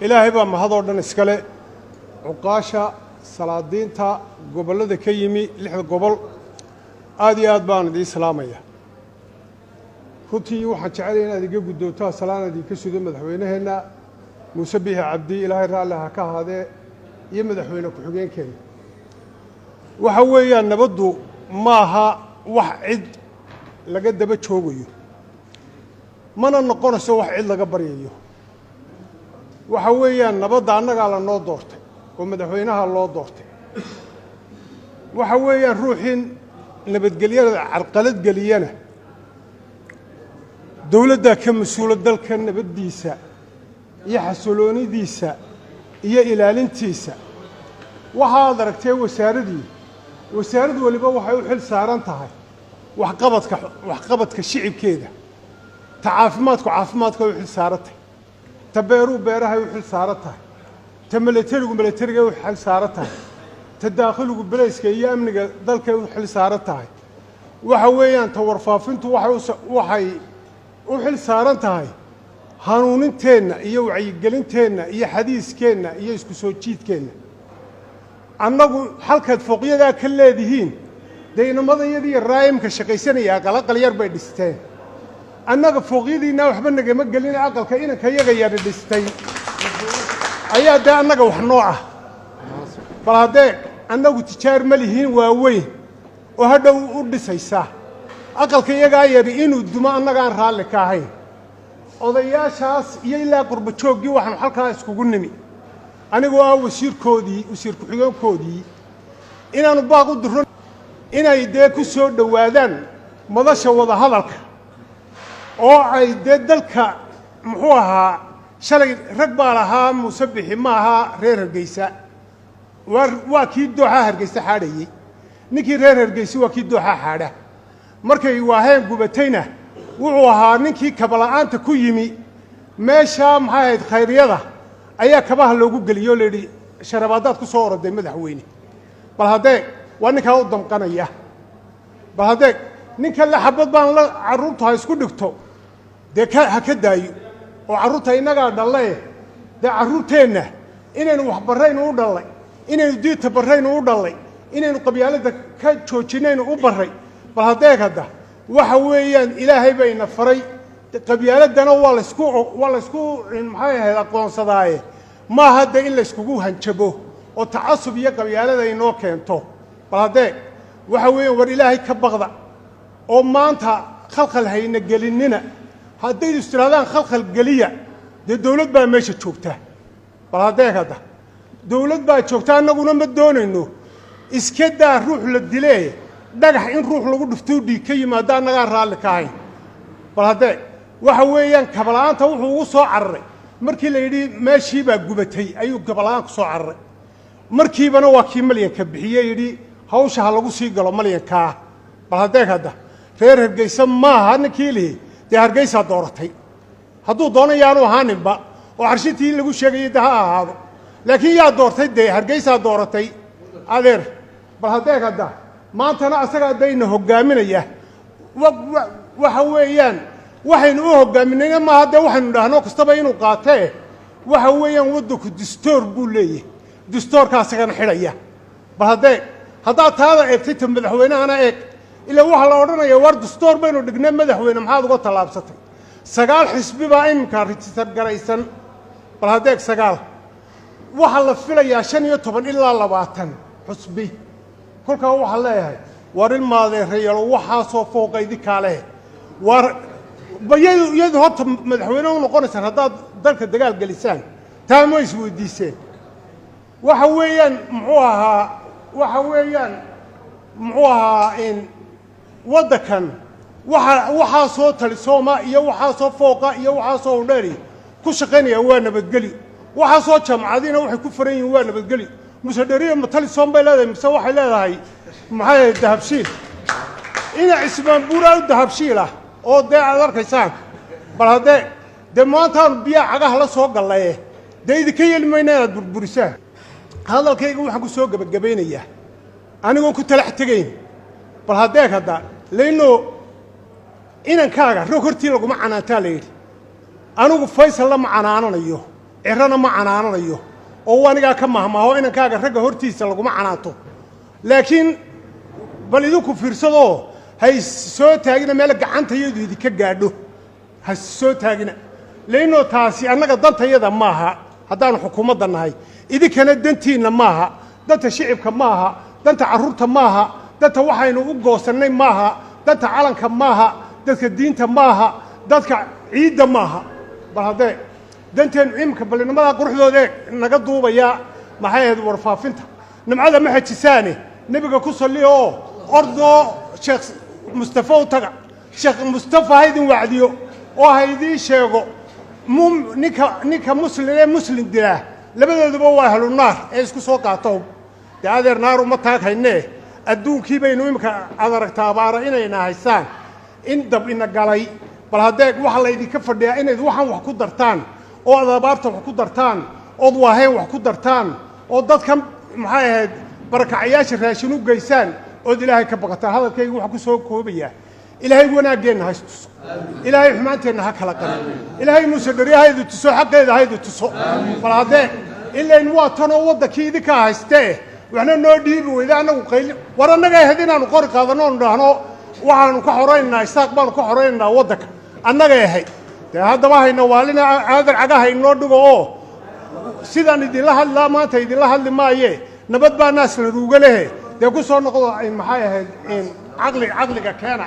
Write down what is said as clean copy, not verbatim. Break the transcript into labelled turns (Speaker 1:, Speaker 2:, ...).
Speaker 1: إلهي بقى ما هذا أردنا إسكالة عقاشة صلادين تا قبل ذا كيمي لحد قبل آدي آدبان دي سلامية كنتي واحد شعرينا دي قبل دوتا سلامة دي كسودة مدحوينه هنا مسبيه عبدي إلهي رأى كهذا يمدحوينه كحجين كين وحويا نبضو ماها واحد لقد بتشوقيه ما نقول سوى واحد لقبريه وحويا نبض عنك على النور دورته ومدحوينها الله دورته وحويا روحين نبت قليانة عرقلت قليانة دولة دا كم مسؤولة دل كان نبت ديسا يحسولوني ديسا إلالين تيسا وهذا ركتي وساردي واللي بوحي وحل سارنتها وحقبتك الشعب كده تعافماتك وحل سارتها تبيرو بيرها وحل سارتها تملتري وحل سارتها تداخلوا بليسك أيام ذلك وحل سارتها وحويان تورفافنت وحي وحل سارتها هانون تينا يوعي قلن تينا حديث كينا يسكو سوتشيت كينا أنه حلقة فوقية ذا كل هذين دينا ماذا يدي الرايم كشقيسين يا قلق يربى دستين أنه فوقية ذي ناو حبنا جمع قلنا عقل كأنه كي يغير دستين أيها ده أنه وحنوعه فهذا أنه تشار مليهين وأوين وهذا ورد سيسا عقل كي يغير إنه الدماء أنه عن رالك كاهين odayaa shaas iyo ilaa qurba joogii waxaan halka iskugu nimi anigu waa wasiir ku xigeenkoodii inaanu baaq u diro inay dee ku soo dhawaadaan madasha wada hadalka oo ay dee dalka muxuu ahaa shalay rag baa lahaa musabixi ma aha reer Hargeysa waa kii dooxa Hargeysa xaadhayay ninkii reer Hargeysa waa kii dooxa xaadha markay waaheen gubatayna wuxuu ahaa ninkii kabalaanta ku yimi meesha maxay ahayd khayriyada ayaa kabaha loogu galiyo leeyahay sharabaadaad ku soo oroday madaxweyne bal hadee waa ninka u damqanaya bal hadee ninka la xabad baan la caruurta isku dhigto de ha ka daayo oo caruurta inaga dhalay de caruurteena inaynu wax barayno u dhalay inaynu diinta barayno u dhalay inaynu qabyaalada ka joojinayno u baray bal hadee kada waxa weeyaan ilaahay bayna faray qabyaaladana waa la isku maxay ahayd aqoonsadaaye ma hadda in la iskugu hanjabo oo taasub iyo qabyaalada inoo keento baladee waxa weeyaan war ilaahay ka baqda oo maanta khalkhal hayna gelinina hadday istiraadaan khalkhal galiya de dawlad baa meesha joogta baladee hada dawlad baa joogta anaguna ma doonayno iska daa ruux la dilay dhagax in ruux lagu dhufto dhig ka yimaada anaga raali ka ahay bal hadee waxa weeyaan kabalaanta wuxuu ugu soo cararay markii la yiri meeshii baa gubatay ayuu kabalaan ku soo cararay markiibana waa kii malyanka bixiyay yiri hawsha lagu sii galo malyanka bal hadee hada reer Hargeysa ma aha ninkii leeyahay de Hargeysa dooratay hadduu doonayaanu ahaaninba oo arshintii lagu sheegay daha ahaado laakiin yaa doortay de Hargeysa dooratay adeer bal hadee hada maantana asaga dayna hogaaminaya waxa weeyaan waxaynu u hogaaminayna ma hadda waxaynu dhaahno kastaba inuu qaatay waxa weeyaan waddanku dastuur buu leeyahay dastuurkaas kana xidhaya bal hadda taada eegtay madaxweynahana eeg ilaa waxa la oranayo war dastuur baynu dhignay madaxweyne maxaad uga talaabsatay sagaal xisbi baa imka register garaysan bal hadda sagaal waxa la filayaa 15 ilaa 20 xisbi kolka waxa leeyahay war ilmaade reeyalo waxa soo fooqaydi kaale war bayadu horta madaxweyne uu noqonaysan hadda dalka dagaal galisaan taamo isweydiiseen waxa weeyaan muxuu ahaa in wadakan waxa soo talisooma iyo waxa soo fooqa iyo waxa soo dheeri ku shaqeynaya waa nabadgeli waxa soo jamcadina waxay ku furan yihiin waa nabadgeli musadariya matalisoom bay leedahay mise waxay leedahay maxay dahabshiil ina ismaan buuraa dahabshiila oo de aad arkaysaan bal hadee de maanta biya cagaha la soo galay deeydi ka yeelmayna inaad burburisaan hadalkayga waxa ku soo gabagabeynaya anigoo ku talax tagayn bal hadee hada leeyno inankaaga roog hortii lagu ma canaantaa leeyay anigu Faysal la ma canaananayo cirana ma canaananayo oo anigaa ka mahmaaho inankaaga ragga hortiisa laguma canaanto laakiin bal idinku fiirsado hay soo taagina meel gacantayadu idinka gaadho ha soo taagina leeyno taasi annaga dantayada maaha haddaan xukuumadda nahay idinkana dantiina maaha danta shicibka maaha danta carruurta maaha danta waxaynu u goosannay maaha danta calanka maaha dadka diinta maaha dadka ciidda maaha bal haddee danteenu imika balinimada quruxdooda naga duubaya maxay ahayd warfaafinta nimcada ma xajisaane nebiga ku salliyo oo ordoo sheekh mustafa u taga sheekh mustafa ha idin wacdiyo oo ha idiin sheego ninka muslim dilaa labadooduba waa ahlu naar ee isku soo qaato dee adeer naar uma taaghaynee adduunkii baynu imika aad aragtaa abaara inayna haysaan in dab ina galay bal haddee waxa laydinka fadhiyaa inayd waxaan wax ku dartaan oo aad abaarta wax ku dartaan ood waaheen wax ku dartaan oo dadka maxay ahayd barakacayaasha raashin u geysaan ood ilaahay ka baqataan hadalkayga waxa ku soo koobaya ilaahay wanaageenna haystuso ilaahay xumaanteenna ha kala qaro ilaahay musadhariyahaydu tuso xaqeeda haydu tuso bal haddee ilayn waa tanoo waddankii idinkaa haystee waxna noo dhiibi weyda annagu qayli war annaga ahayd inaanu qori qaadanno oonu dhahno waxaanu ka xoraynaynaa isaaq baanu ka xoraynaynaa waddanka annaga ahayd dee haddaba hayna waalina aadan cagaha inoo dhigo oo sidaan idinla hadlaa maanta idinla hadli maaye nabad baa naas la ruuga lehe dee ku soo noqdo maxay ahayd caqliga keena